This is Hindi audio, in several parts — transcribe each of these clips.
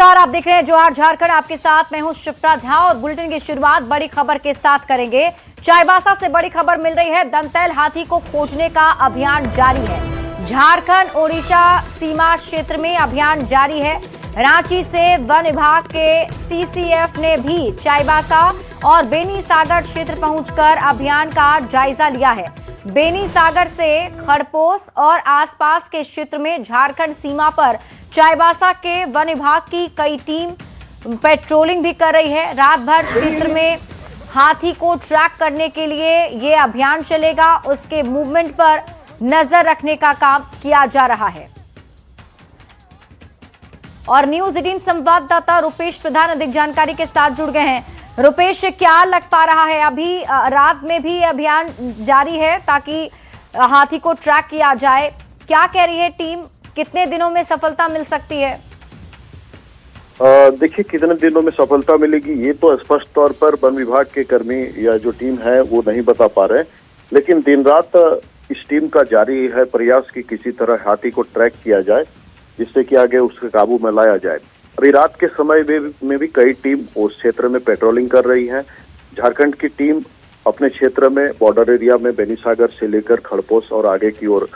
नमस्कार, आप देख रहे हैं जवाहर झारखंड। आपके साथ मैं हूं शिप्रा झा और बुलेटिन की शुरुआत बड़ी खबर के साथ करेंगे। चाईबासा से बड़ी खबर मिल रही है। दंतैल हाथी को खोजने का अभियान जारी है। झारखंड ओडिशा सीमा क्षेत्र में अभियान जारी है। रांची से वन विभाग के सीसीएफ ने भी चाईबासा और बेनीसागर क्षेत्र पहुंचकर अभियान का जायजा लिया है। बेनीसागर से खड़पोस और आसपास के क्षेत्र में झारखंड सीमा पर चाईबासा के वन विभाग की कई टीम पेट्रोलिंग भी कर रही है। रात भर क्षेत्र में हाथी को ट्रैक करने के लिए ये अभियान चलेगा। उसके मूवमेंट पर नजर रखने का काम किया जा रहा है। और न्यूज 18 संवाददाता रुपेश प्रधान अधिक जानकारी के साथ जुड़ गए हैं। रुपेश, क्या लग पा रहा है? अभी रात में भी अभियान जारी है ताकि हाथी को ट्रैक किया जाए। क्या कह रही है टीम? कितने दिनों में सफलता मिल सकती है? देखिए, कितने दिनों में सफलता मिलेगी ये तो स्पष्ट तौर पर वन विभाग के कर्मी या जो टीम है वो नहीं बता पा रहे, लेकिन दिन रात इस टीम का जारी है प्रयास कि किसी तरह हाथी को ट्रैक किया जाए, जिससे कि आगे उसके काबू में लाया जाए। अभी रात के समय में भी कई टीम उस क्षेत्र में पेट्रोलिंग कर रही है। झारखंड की टीम अपने क्षेत्र में बॉर्डर एरिया में बेनीसागर से लेकर खड़पोस और आगे की ओर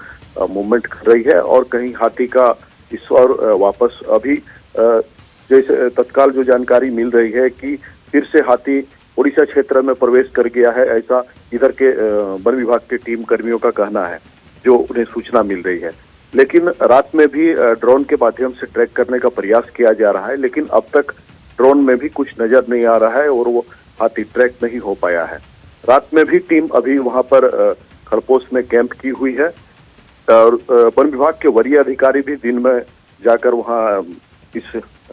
मूवमेंट कर रही है। और कहीं हाथी का इस और वापस अभी जैसे तत्काल जो जानकारी मिल रही है कि फिर से हाथी उड़ीसा क्षेत्र में प्रवेश कर गया है, ऐसा इधर के वन विभाग के टीम कर्मियों का कहना है, जो उन्हें सूचना मिल रही है। लेकिन रात में भी ड्रोन के माध्यम से ट्रैक करने का प्रयास किया जा रहा है, लेकिन अब तक ड्रोन में भी कुछ नजर नहीं आ रहा है और वो हाथी ट्रैक नहीं हो पाया है। रात में भी टीम अभी वहां पर खड़पोस में कैंप की हुई है और वन विभाग के वरीय अधिकारी भी दिन में जाकर वहां इस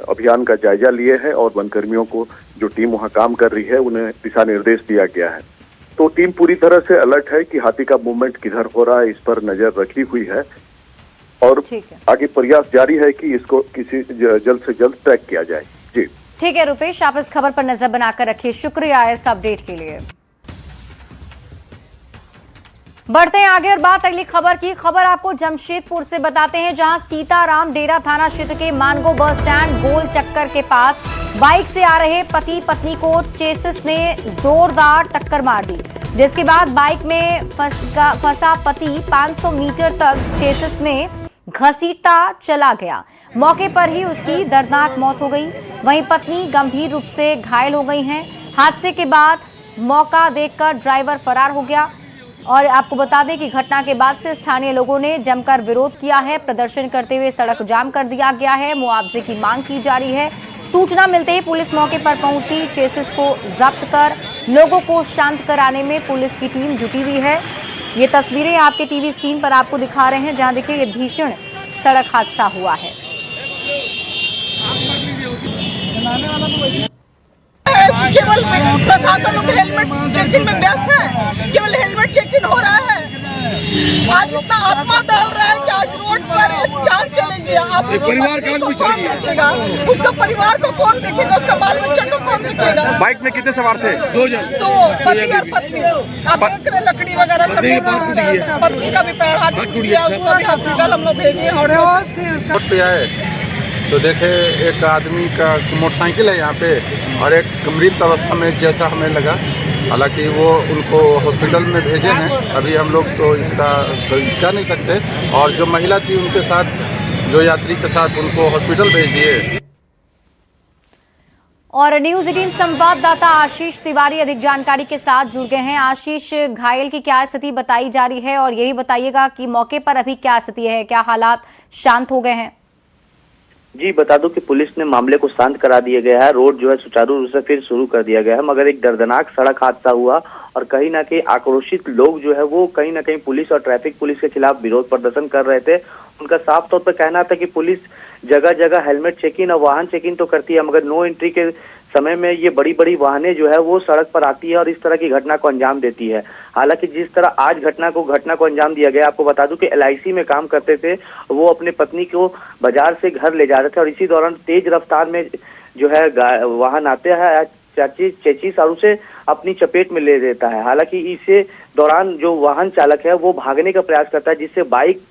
अभियान का जायजा लिए हैं और वन कर्मियों को जो टीम वहां काम कर रही है उन्हें दिशा निर्देश दिया गया है। तो टीम पूरी तरह से अलर्ट है कि हाथी का मूवमेंट किधर हो रहा है, इस पर नजर रखी हुई है और आगे प्रयास जारी है कि इसको किसी जल्द से जल्द ट्रैक किया जाए। जी ठीक है रुपेश, आप इस खबर पर नजर बनाकर रखिए। शुक्रिया इस अपडेट के लिए। बढ़ते हैं आगे और बात अगली खबर की। खबर आपको जमशेदपुर से बताते हैं, जहां सीताराम डेरा थाना क्षेत्र के मानगो बस स्टैंड गोल चक्कर के पास बाइक से आ रहे पति पत्नी को चेसिस ने जोरदार टक्कर मार दी, जिसके बाद बाइक में फंसा पति 500 मीटर तक चेसिस में घसीटता चला गया। मौके पर ही उसकी दर्दनाक मौत हो गई। वहीं पत्नी गंभीर रूप से घायल हो गई हैं। हादसे के बाद मौका देखकर ड्राइवर फरार हो गया। और आपको बता दें कि घटना के बाद से स्थानीय लोगों ने जमकर विरोध किया है। प्रदर्शन करते हुए सड़क जाम कर दिया गया है। मुआवजे की मांग की जा रही है। सूचना मिलते ही पुलिस मौके पर पहुंची। चेसिस को जब्त कर लोगों को शांत कराने में पुलिस की टीम जुटी हुई है। ये तस्वीरें आपके टीवी स्क्रीन पर आपको दिखा रहे हैं, जहां देखिए ये भीषण सड़क हादसा हुआ है। केवल प्रशासन लोग हेलमेट चेकिंग में व्यस्त है। केवल हेलमेट चेकिंग हो रहा है। आज उतना आत्मा दल रहा है कि आज रोड पर जान चलेगी। आप परिवार कौन देखेगा? उसका परिवार को कौन देखेगा? उसका बाल बच्चा को कौन देखेगा? बाइक में कितने सवार थे? दो पति और पत्नी। आप देख रहे लकड़ी वगैरह सब। पत्नी का भी पैर हाथ टूट गया, उसको भी हॉस्पिटल हम लोग भेजे हैं। तो देखे एक आदमी का मोटरसाइकिल है यहाँ पे और एक मृत अवस्था में जैसा हमें लगा। हालांकि वो उनको हॉस्पिटल में भेजे हैं। अभी हम लोग तो इसका कह नहीं सकते। और जो महिला थी उनके साथ, जो यात्री के साथ, उनको हॉस्पिटल भेज दिए। और न्यूज 18 संवाददाता आशीष तिवारी अधिक जानकारी के साथ जुड़ गए हैं। आशीष, घायल की क्या स्थिति बताई जा रही है और यही बताइएगा कि मौके पर अभी क्या स्थिति है, क्या हालात शांत हो गए हैं? जी, बता दूं कि पुलिस ने मामले को शांत करा दिया गया है। रोड जो है सुचारू रूप से फिर शुरू कर दिया गया है, मगर एक दर्दनाक सड़क हादसा हुआ और कहीं ना कहीं आक्रोशित लोग जो है वो कहीं ना कहीं पुलिस और ट्रैफिक पुलिस के खिलाफ विरोध प्रदर्शन कर रहे थे। उनका साफ तौर पर कहना था कि पुलिस जगह जगह हेलमेट चेकिंग और वाहन चेकिंग तो करती है, मगर नो एंट्री के समय में ये बड़ी बड़ी वाहनें जो है वो सड़क पर आती है और इस तरह की घटना को अंजाम देती है। हालांकि जिस तरह आज घटना को अंजाम दिया गया, आपको बता दूं कि LIC में काम करते थे वो, अपने पत्नी को बाजार से घर ले जा रहे थे और इसी दौरान तेज रफ्तार में जो है वाहन आते हैं चेचिस और उसे अपनी चपेट में ले देता है। हालांकि इसे दौरान जो वाहन चालक है वो भागने का प्रयास करता है, जिससे बाइक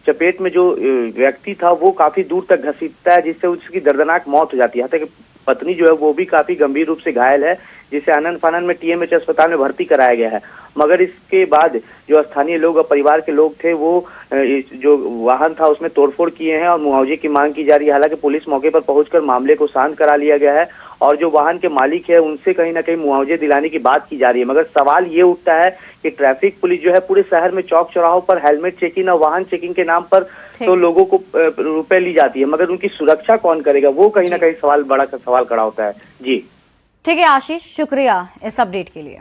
चपेट में जो व्यक्ति था वो काफी दूर तक घसीटता है, जिससे उसकी दर्दनाक मौत हो जाती है। यहाँ तक पत्नी जो है वो भी काफी गंभीर रूप से घायल है, जिसे आनंद फानंद में टीएमएच अस्पताल में भर्ती कराया गया है। मगर इसके बाद जो स्थानीय लोग और परिवार के लोग थे वो जो वाहन था उसमें तोड़फोड़ किए हैं और मुआवजे की मांग की जा रही है। हालांकि पुलिस मौके पर पहुंचकर मामले को शांत करा लिया गया है और जो वाहन के मालिक है उनसे कहीं ना कहीं मुआवजे दिलाने की बात की जा रही है। मगर सवाल ये उठता है कि ट्रैफिक पुलिस जो है पूरे शहर में चौक चौराहों पर हेलमेट चेकिंग और वाहन चेकिंग के नाम पर तो लोगों को रुपए ली जाती है, मगर उनकी सुरक्षा कौन करेगा, वो कहीं ना कहीं बड़ा सवाल खड़ा होता है। जी ठीक है आशीष, शुक्रिया इस अपडेट के लिए।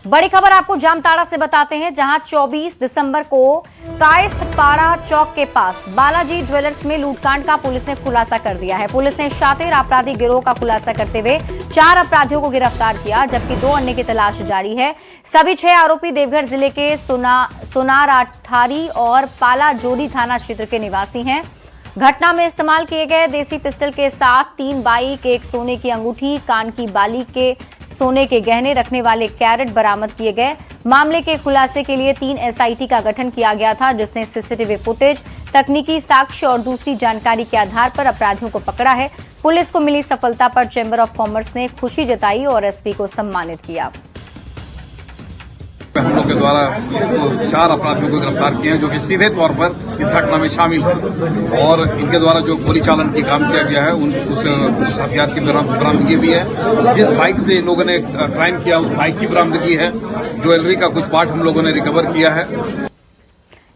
बड़ी खबर आपको जामताड़ा से बताते हैं, जहां 24 दिसंबर को कायस्थपाड़ा चौक के पास बालाजी ज्वेलर्स में लूटकांड का पुलिस ने खुलासा कर दिया है। पुलिस ने शातिर आपराधिक गिरोह का खुलासा करते हुए 4 अपराधियों को गिरफ्तार किया, जबकि 2 अन्य की तलाश जारी है। सभी 6 आरोपी देवघर जिले के सोनार अठारी और पाला जोड़ी थाना क्षेत्र के निवासी हैं। घटना में इस्तेमाल किए गए देसी पिस्टल के साथ 3 बाइक, 1 सोने की अंगूठी, कान की बाली के सोने के गहने रखने वाले कैरेट बरामद किए गए। मामले के खुलासे के लिए 3 एसआईटी का गठन किया गया था, जिसने सीसीटीवी फुटेज, तकनीकी साक्ष्य और दूसरी जानकारी के आधार पर अपराधियों को पकड़ा है। पुलिस को मिली सफलता पर चैंबर ऑफ कॉमर्स ने खुशी जताई और एसपी को सम्मानित किया। हम लोग के द्वारा 4 अपराधियों को गिरफ्तार किए हैं जो कि सीधे तौर पर इस घटना में शामिल हैं और इनके द्वारा जो गोली चालन की काम किया गया है उस हथियार की बरामदगी भी है। जिस बाइक से इन लोगों ने क्राइम किया उस बाइक की बरामदगी है। ज्वेलरी का कुछ पार्ट हम लोगों ने रिकवर किया है।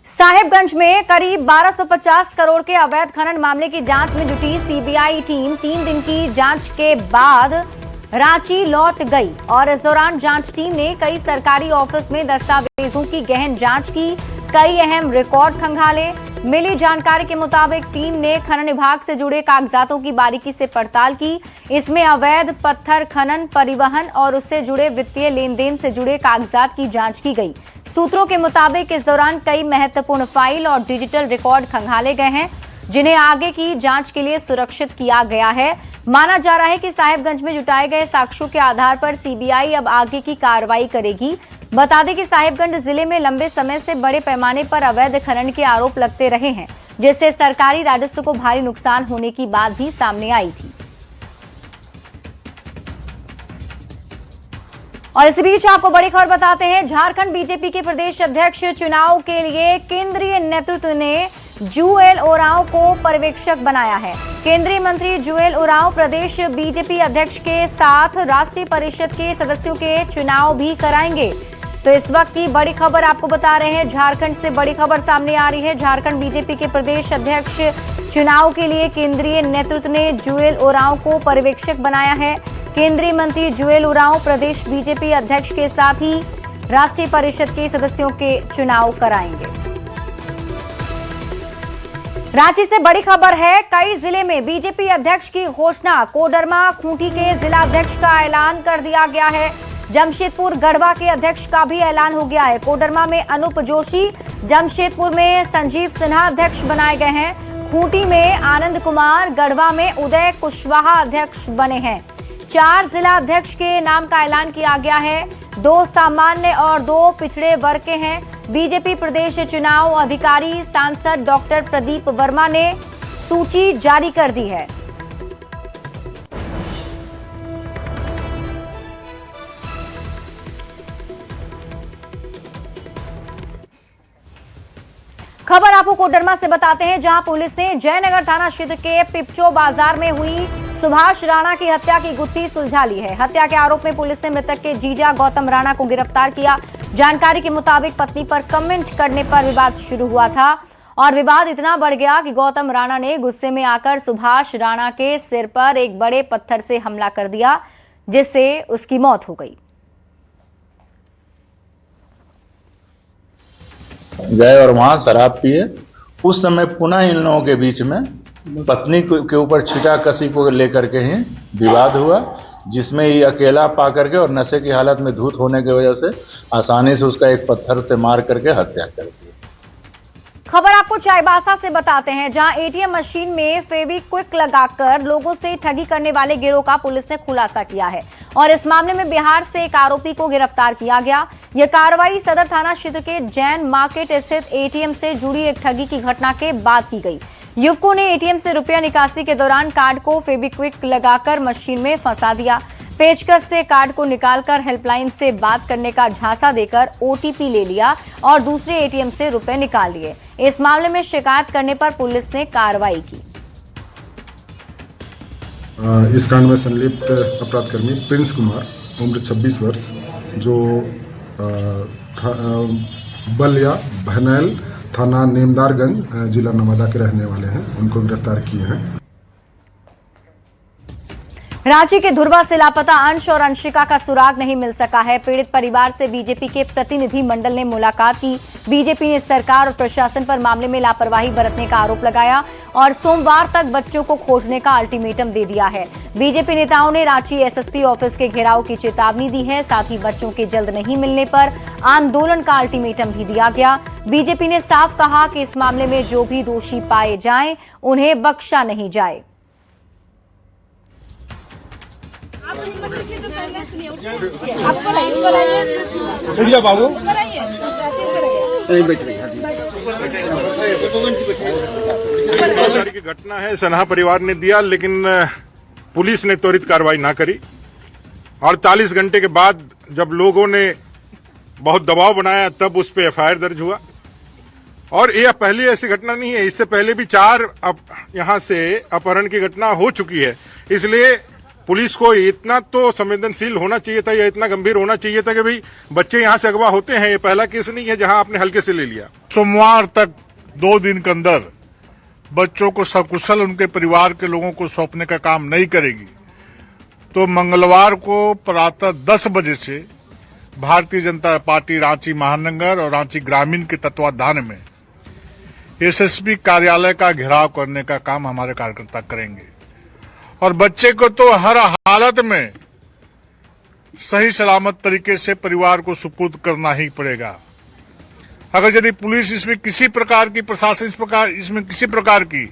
साहेबगंज में करीब 1250 करोड़ के अवैध खनन मामले की जांच में जुटी सीबीआई टीम 3 दिन की जांच के बाद रांची लौट गई और इस दौरान जांच टीम ने कई सरकारी ऑफिस में दस्तावेजों की गहन जांच की, कई अहम रिकॉर्ड खंगाले। मिली जानकारी के मुताबिक टीम ने खनन विभाग से जुड़े कागजातों की बारीकी से पड़ताल की। इसमें अवैध पत्थर खनन, परिवहन और उससे जुड़े वित्तीय लेन देन से जुड़े कागजात की जांच की गई। सूत्रों के मुताबिक इस दौरान कई महत्वपूर्ण फाइल और डिजिटल रिकॉर्ड खंगाले गए हैं, जिन्हें आगे की जांच के लिए सुरक्षित किया गया है। माना जा रहा है कि साहेबगंज में जुटाए गए साक्ष्यों के आधार पर सीबीआई अब आगे की कार्रवाई करेगी। बता दें कि साहेबगंज जिले में लंबे समय से बड़े पैमाने पर अवैध खनन के आरोप लगते रहे हैं, जिससे सरकारी राजस्व को भारी नुकसान होने की बात भी सामने आई थी। और इसी बीच आपको बड़ी खबर बताते हैं, झारखंड बीजेपी के प्रदेश अध्यक्ष चुनाव के लिए केंद्रीय नेतृत्व ने जुएल ओरांव को पर्यवेक्षक बनाया है। केंद्रीय मंत्री जुएल ओरांव प्रदेश बीजेपी अध्यक्ष के साथ राष्ट्रीय परिषद के सदस्यों के चुनाव भी कराएंगे। तो इस वक्त की बड़ी खबर आपको बता रहे हैं, झारखंड से बड़ी खबर सामने आ रही है। झारखंड बीजेपी के प्रदेश अध्यक्ष चुनाव के लिए केंद्रीय नेतृत्व ने जुएल ओरांव को पर्यवेक्षक बनाया है। केंद्रीय मंत्री जुएल ओरांव प्रदेश बीजेपी अध्यक्ष के साथ ही राष्ट्रीय परिषद के सदस्यों के चुनाव कराएंगे। रांची से बड़ी खबर है, कई जिले में बीजेपी अध्यक्ष की घोषणा। कोडरमा खूंटी के जिला अध्यक्ष का ऐलान कर दिया गया है। जमशेदपुर गढ़वा के अध्यक्ष का भी ऐलान हो गया है। कोडरमा में अनूप जोशी, जमशेदपुर में संजीव सिन्हा अध्यक्ष बनाए गए हैं। खूंटी में आनंद कुमार, गढ़वा में उदय कुशवाहा अध्यक्ष बने हैं। 4 जिला अध्यक्ष के नाम का ऐलान किया गया है। 2 सामान्य और 2 पिछड़े वर्ग के हैं। बीजेपी प्रदेश चुनाव अधिकारी सांसद डॉक्टर प्रदीप वर्मा ने सूची जारी कर दी है। खबर आपको कोडरमा से बताते हैं, जहां पुलिस ने जयनगर थाना क्षेत्र के पिपचो बाजार में हुई सुभाष राणा की हत्या की गुत्थी सुलझा ली है। हत्या के आरोप में पुलिस ने मृतक के जीजा गौतम राणा को गिरफ्तार किया। जानकारी के मुताबिक पत्नी पर कमेंट करने पर विवाद शुरू हुआ था और विवाद इतना बढ़ गया कि गौतम राणा ने गुस्से में आकर सुभाष राणा के सिर पर एक बड़े पत्थर से हमला कर दिया, जिससे उसकी मौत हो गई। गए और वहां शराब पिए। उस समय पुनः इन लोगों के बीच में पत्नी के ऊपर छीटाकशी को लेकर के ही विवाद हुआ, जिसमें ये अकेला पा करके और नशे की हालत में धूत होने की वजह से आसानी से उसका एक पत्थर से मार करके हत्या कर दी। खबर आपको चाईबासा से बताते हैं, जहां एटीएम मशीन में फेविक्विक लगाकर लोगों से ठगी करने वाले गिरोह का पुलिस ने खुलासा किया है और इस मामले में बिहार से एक आरोपी को गिरफ्तार किया गया। यह कार्रवाई सदर थाना क्षेत्र के जैन मार्केट स्थित एटीएम से जुड़ी एक ठगी की घटना के बाद की गई। युवकों ने एटीएम से रुपया निकासी के दौरान कार्ड को फेविक्विक लगाकर मशीन में फंसा दिया। पेचकस से कार्ड को निकालकर हेल्पलाइन से बात करने का झांसा देकर ओटीपी ले लिया और दूसरे एटीएम से रुपए निकाल लिए। इस मामले में शिकायत करने पर पुलिस ने कार्रवाई की। इस कांड में संलिप्त अपराधकर्मी प्रिंस कुमार उम्र 26 वर्ष जो बलिया भनैल थाना नेमदारगंज जिला नवादा के रहने वाले हैं, उनको गिरफ्तार किए हैं। रांची के धुर्वा से लापता अंश और अंशिका का सुराग नहीं मिल सका है। पीड़ित परिवार से बीजेपी के प्रतिनिधि मंडल ने मुलाकात की। बीजेपी ने सरकार और प्रशासन पर मामले में लापरवाही बरतने का आरोप लगाया और सोमवार तक बच्चों को खोजने का अल्टीमेटम दे दिया है। बीजेपी नेताओं ने रांची एसएसपी ऑफिस के घेराव की चेतावनी दी है। साथ ही बच्चों के जल्द नहीं मिलने पर आंदोलन का अल्टीमेटम भी दिया गया। बीजेपी ने साफ कहा कि इस मामले में जो भी दोषी पाए जाएं, उन्हें बख्शा नहीं जाए। की घटना है, सनहा परिवार ने दिया, लेकिन पुलिस ने त्वरित कार्रवाई ना करी। 48 घंटे के बाद जब लोगों ने बहुत दबाव बनाया तब उस पर एफआईआर दर्ज हुआ। और यह पहली ऐसी घटना नहीं है, इससे पहले भी 4 यहां से अपहरण की घटना हो चुकी है। इसलिए पुलिस को इतना तो संवेदनशील होना चाहिए था या इतना गंभीर होना चाहिए था कि भाई बच्चे यहां से अगवा होते हैं। ये पहला केस नहीं है जहां आपने हल्के से ले लिया। सोमवार तक 2 दिन के अंदर बच्चों को सकुशल उनके परिवार के लोगों को सौंपने का काम नहीं करेगी तो मंगलवार को प्रातः 10 बजे से भारतीय जनता पार्टी रांची महानगर और रांची ग्रामीण के तत्वाधान में एसएसपी कार्यालय का घेराव करने का काम हमारे कार्यकर्ता करेंगे। और बच्चे को तो हर हालत में सही सलामत तरीके से परिवार को सुपुर्द करना ही पड़ेगा। अगर यदि पुलिस इसमें किसी प्रकार की प्रशासन इसमें किसी प्रकार की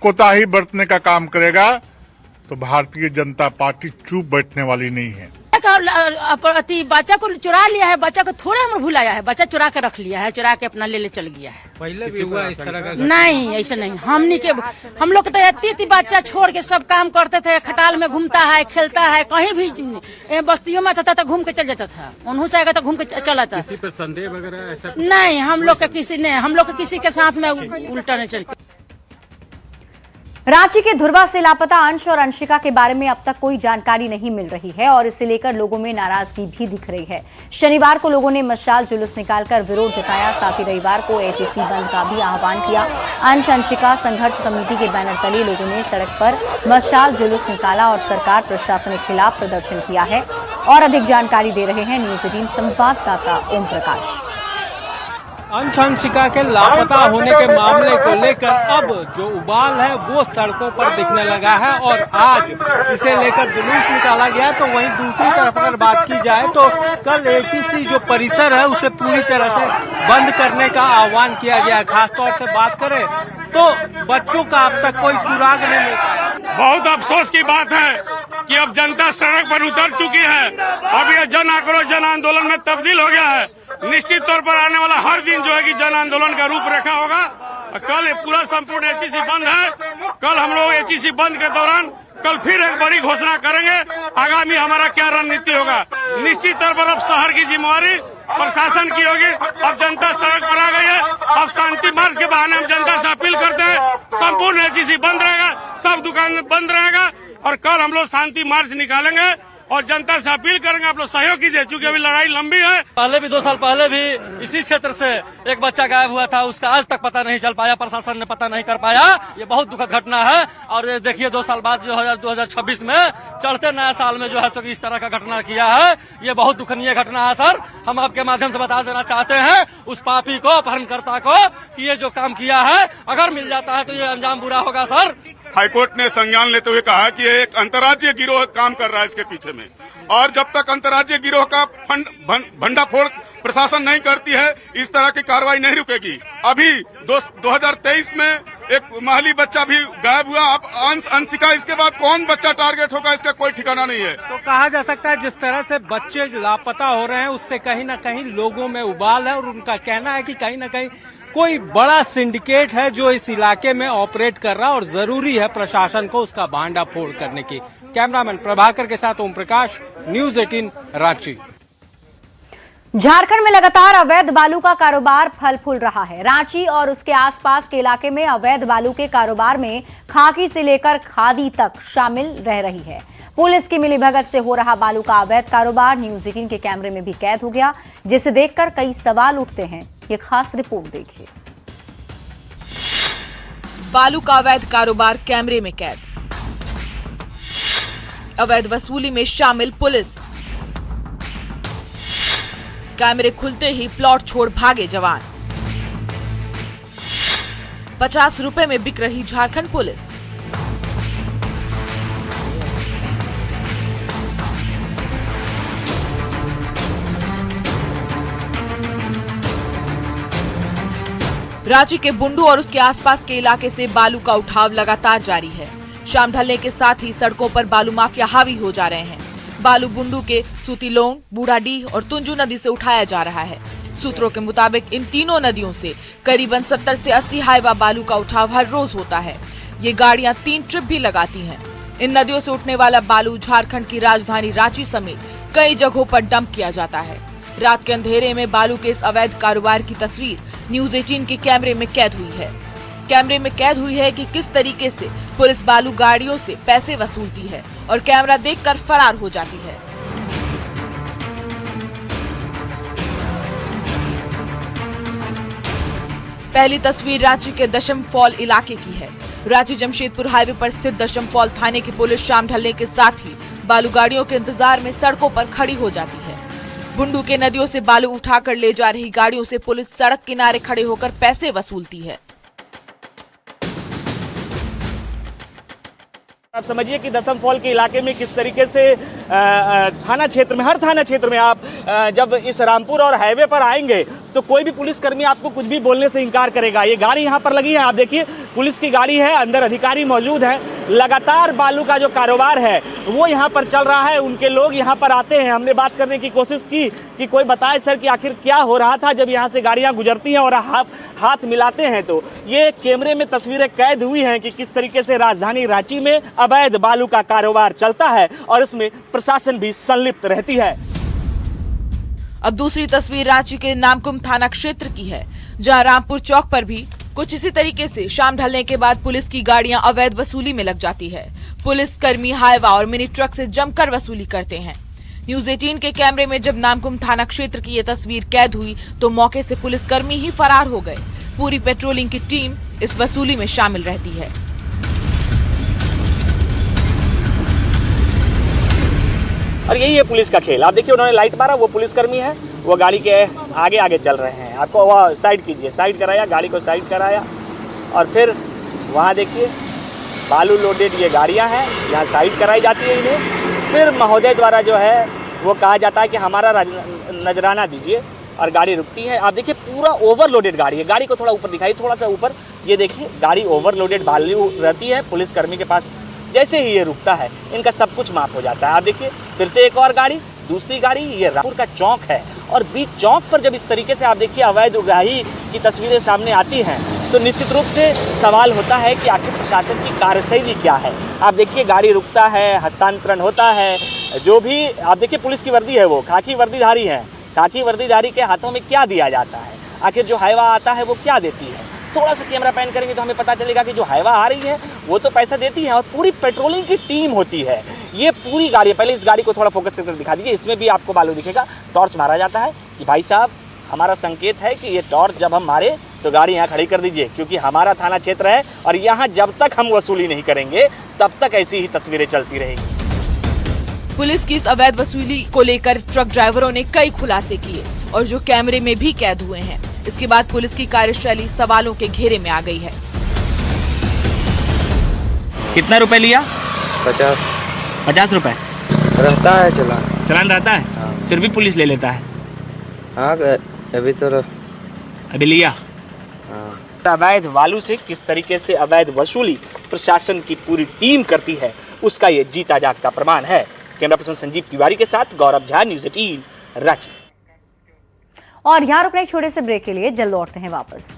कोताही बरतने का काम करेगा तो भारतीय जनता पार्टी चुप बैठने वाली नहीं है। बच्चा को चुरा लिया है, बच्चा को थोड़ा हम भुलाया है, बच्चा चुरा के रख लिया है, चुरा के अपना ले चल गया है। पहले भी हुआ इस तरह का? नहीं, ऐसा नहीं। हम लोग तो इतनी बच्चा छोड़ के सब काम करते थे। खटाल में घूमता है, खेलता है, कहीं भी बस्तियों में था तो घूम के चल जाता था। उन्हों से आएगा तो घूम के चला था। किसी पर संदेह वगैरह ऐसा नहीं, हम लोग के किसी के साथ में उल्टा नहीं चल। रांची के धुर्वा से लापता अंश और अंशिका के बारे में अब तक कोई जानकारी नहीं मिल रही है और इसे लेकर लोगों में नाराजगी भी दिख रही है। शनिवार को लोगों ने मशाल जुलूस निकालकर विरोध जताया। साथ ही रविवार को एचईसी बंद का भी आह्वान किया। अंश अंशिका संघर्ष समिति के बैनर तले लोगों ने सड़क पर मशाल जुलूस निकाला और सरकार प्रशासन के खिलाफ प्रदर्शन किया है। और अधिक जानकारी दे रहे हैं न्यूज 18 संवाददाता ओम प्रकाश। अंश अंशिका के लापता होने के मामले को लेकर अब जो उबाल है वो सड़कों पर दिखने लगा है और आज इसे लेकर जुलूस निकाला गया। तो वहीं दूसरी तरफ अगर बात की जाए तो कल एचईसी जो परिसर है उसे पूरी तरह से बंद करने का आह्वान किया गया है। खासतौर से बात करें तो बच्चों का अब तक कोई सुराग नहीं मिल पाया। बहुत अफसोस की बात है कि अब जनता सड़क पर उतर चुकी है। अब यह जन आक्रोश जन आंदोलन में तब्दील हो गया है। निश्चित तौर पर आने वाला हर दिन जो है कि जन आंदोलन का रूप रेखा होगा। कल पूरा संपूर्ण एचईसी बंद है। कल हम लोग एचईसी बंद के दौरान कल फिर एक बड़ी घोषणा करेंगे। आगामी हमारा क्या रणनीति होगा। निश्चित तौर पर अब शहर की जिम्मेवारी प्रशासन की होगी। अब जनता सड़क पर आ गई है। अब शांति मार्च के बहाने हम जनता से अपील करते हैं, संपूर्ण एचईसी बंद रहेगा, सब दुकान बंद रहेगा और कल हम लोग शांति मार्च निकालेंगे और जनता से अपील करेंगे आप लोग सहयोग कीजिए, क्योंकि अभी लड़ाई लंबी है। पहले भी 2 साल पहले भी इसी क्षेत्र से एक बच्चा गायब हुआ था, उसका आज तक पता नहीं चल पाया, प्रशासन ने पता नहीं कर पाया। ये बहुत दुखद घटना है। और ये देखिए 2 साल बाद जो 2026 में चढ़ते नया साल में जो है सो इस तरह का घटना किया है। ये बहुत दुखनीय घटना है सर। हम आपके माध्यम से बता देना चाहते हैं उस पापी को, अपहरणकर्ता को, कि ये जो काम किया है अगर मिल जाता है तो ये अंजाम बुरा होगा सर। हाईकोर्ट ने संज्ञान लेते हुए कहा कि ये एक अंतर्राज्यीय गिरोह काम कर रहा है इसके पीछे में, और जब तक अंतर्राज्यीय गिरोह का भंडाफोड़ प्रशासन नहीं करती है इस तरह की कार्रवाई नहीं रुकेगी। अभी 2023 में एक महली बच्चा भी गायब हुआ, अब अंशिका, इसके बाद कौन बच्चा टारगेट होगा इसका कोई ठिकाना नहीं है। तो कहा जा सकता है जिस तरह से बच्चे लापता हो रहे हैं उससे कहीं न कहीं लोगों में उबाल है, और उनका कहना है कि कहीं न कहीं कोई बड़ा सिंडिकेट है जो इस इलाके में ऑपरेट कर रहा है और जरूरी है प्रशासन को उसका भांडाफोड़ करने की। कैमरामैन प्रभाकर के साथ ओम प्रकाश, न्यूज़ 18 रांची। झारखंड में लगातार अवैध बालू का कारोबार फल फूल रहा है। रांची और उसके आसपास के इलाके में अवैध बालू के कारोबार में खाकी से लेकर खादी तक शामिल रह रही है। पुलिस की मिलीभगत से हो रहा बालू का अवैध कारोबार न्यूज़ 18 के कैमरे में भी कैद हो गया, जिसे देखकर कई सवाल उठते हैं। ये खास रिपोर्ट देखिए। बालू का अवैध कारोबार कैमरे में कैद, अवैध वसूली में शामिल पुलिस, कैमरे खुलते ही प्लॉट छोड़ भागे जवान, 50 रुपए में बिक रही झारखंड पुलिस। रांची के बुंडू और उसके आसपास के इलाके से बालू का उठाव लगातार जारी है। शाम ढलने के साथ ही सड़कों पर बालू माफिया हावी हो जा रहे हैं। बालू बुंडू के सूतीलोंग, बूढ़ाडीह और तुंजू नदी से उठाया जा रहा है। सूत्रों के मुताबिक इन तीनों नदियों से करीबन 70 से 80 हाईवा बालू का उठाव हर रोज होता है। ये गाड़ियां 3 ट्रिप भी लगाती हैं। इन नदियों से उठने वाला बालू झारखंड की राजधानी रांची समेत कई जगहों पर डंप किया जाता है। रात के अंधेरे में बालू के इस अवैध कारोबार की तस्वीर न्यूज़ 18 के कैमरे में कैद हुई है। कैमरे में कैद हुई है कि किस तरीके से पुलिस बालू गाड़ियों से पैसे वसूलती है और कैमरा देखकर फरार हो जाती है। पहली तस्वीर रांची के दशम फॉल इलाके की है। रांची जमशेदपुर हाईवे पर स्थित दशम फॉल थाने की पुलिस शाम ढलने के साथ ही बालू गाड़ियों के इंतजार में सड़कों पर खड़ी हो जाती है। बुंडू के नदियों से बालू उठाकर ले जा रही गाड़ियों से पुलिस सड़क किनारे खड़े होकर पैसे वसूलती है। आप समझिए कि दशम फॉल के इलाके में किस तरीके से थाना क्षेत्र में, हर थाना क्षेत्र में आप जब इस रामपुर और हाईवे पर आएंगे तो कोई भी पुलिसकर्मी आपको कुछ भी बोलने से इनकार करेगा। ये गाड़ी यहाँ पर लगी है, आप देखिए पुलिस की गाड़ी है, अंदर अधिकारी मौजूद हैं। लगातार बालू का जो कारोबार है वो यहाँ पर चल रहा है। उनके लोग यहाँ पर आते हैं। हमने बात करने की कोशिश की कि कोई बताए सर कि आखिर क्या हो रहा था जब यहाँ से गाड़ियाँ गुजरती हैं और हाथ मिलाते हैं। तो ये कैमरे में तस्वीरें कैद हुई हैं कि किस तरीके से राजधानी रांची में अवैध बालू का कारोबार चलता है और इसमें प्रशासन भी संलिप्त रहती है। अब दूसरी तस्वीर रांची के नामकुम थाना क्षेत्र की है, जहां रामपुर चौक पर भी कुछ इसी तरीके से शाम ढलने के बाद पुलिस की गाड़ियां अवैध वसूली में लग जाती है। पुलिस कर्मी हाईवा और मिनी ट्रक से जमकर वसूली करते हैं। न्यूज़ 18 के कैमरे में जब नामकुम थाना क्षेत्र की ये तस्वीर कैद हुई तो मौके से पुलिसकर्मी ही फरार हो गए। पूरी पेट्रोलिंग की टीम इस वसूली में शामिल रहती है। और यही है पुलिस का खेल। आप देखिए उन्होंने लाइट मारा, वो पुलिसकर्मी है, वो गाड़ी के आगे आगे चल रहे हैं। आपको वह साइड कीजिए, साइड कराया, गाड़ी को साइड कराया और फिर वहाँ देखिए बालू लोडेड ये गाड़ियाँ हैं, यहाँ साइड कराई जाती है इन्हें। फिर महोदय द्वारा जो है वो कहा जाता है कि हमारा नजराना दीजिए और गाड़ी रुकती है। आप देखिए पूरा ओवरलोडेड गाड़ी है। गाड़ी को थोड़ा ऊपर दिखाई, थोड़ा सा ऊपर, ये देखिए गाड़ी ओवरलोडेड बालू रहती है। पुलिसकर्मी के पास जैसे ही ये रुकता है इनका सब कुछ माफ हो जाता है। आप देखिए फिर से एक और गाड़ी, दूसरी गाड़ी, ये रामपुर का चौक है और बीच चौक पर जब इस तरीके से आप देखिए अवैध उगाही की तस्वीरें सामने आती हैं तो निश्चित रूप से सवाल होता है कि आखिर प्रशासन की कार्यशैली क्या है। आप देखिए गाड़ी रुकता है, हस्तांतरण होता है, जो भी आप देखिए पुलिस की वर्दी है, वो खाकी वर्दीधारी है। खाकी वर्दीधारी के हाथों में क्या दिया जाता है, आखिर जो हाईवा आता है वो क्या देती है। थोड़ा सा कैमरा पैन करेंगे तो हमें पता चलेगा कि जो हाईवा आ रही है वो तो पैसा देती है और पूरी पेट्रोलिंग की टीम होती है। ये पूरी गाड़ी, पहले इस गाड़ी को थोड़ा फोकस करके दिखा दीजिए, इसमें भी आपको बालू दिखेगा। टॉर्च मारा जाता है कि भाई साहब हमारा संकेत है कि ये टॉर्च जब हम मारे तो गाड़ी यहाँ खड़ी कर दीजिए, क्योंकि हमारा थाना क्षेत्र है और यहाँ जब तक हम वसूली नहीं करेंगे तब तक ऐसी ही तस्वीरें चलती रहेंगी। पुलिस की इस अवैध वसूली को लेकर ट्रक ड्राइवरों ने कई खुलासे किए और जो कैमरे में भी कैद हुए हैं। इसके बाद पुलिस की कार्यशैली सवालों के घेरे में आ गई है। कितना रुपए लिया? 50 रुपए रहता है चलान। चलान रहता है? हाँ। फिर भी पुलिस ले लेता है। हाँ अभी तो अभी लिया। हाँ। अवैध बालू से किस तरीके से अवैध वसूली प्रशासन की पूरी टीम करती है, उसका ये जीता जागता प्रमाण है। कैमरा पर्सन संजीव तिवारी के साथ गौरव झा, न्यूज़ 18 रांची। और यहाँ रुकने एक छोटे से ब्रेक के लिए जल्द लौटते हैं वापस।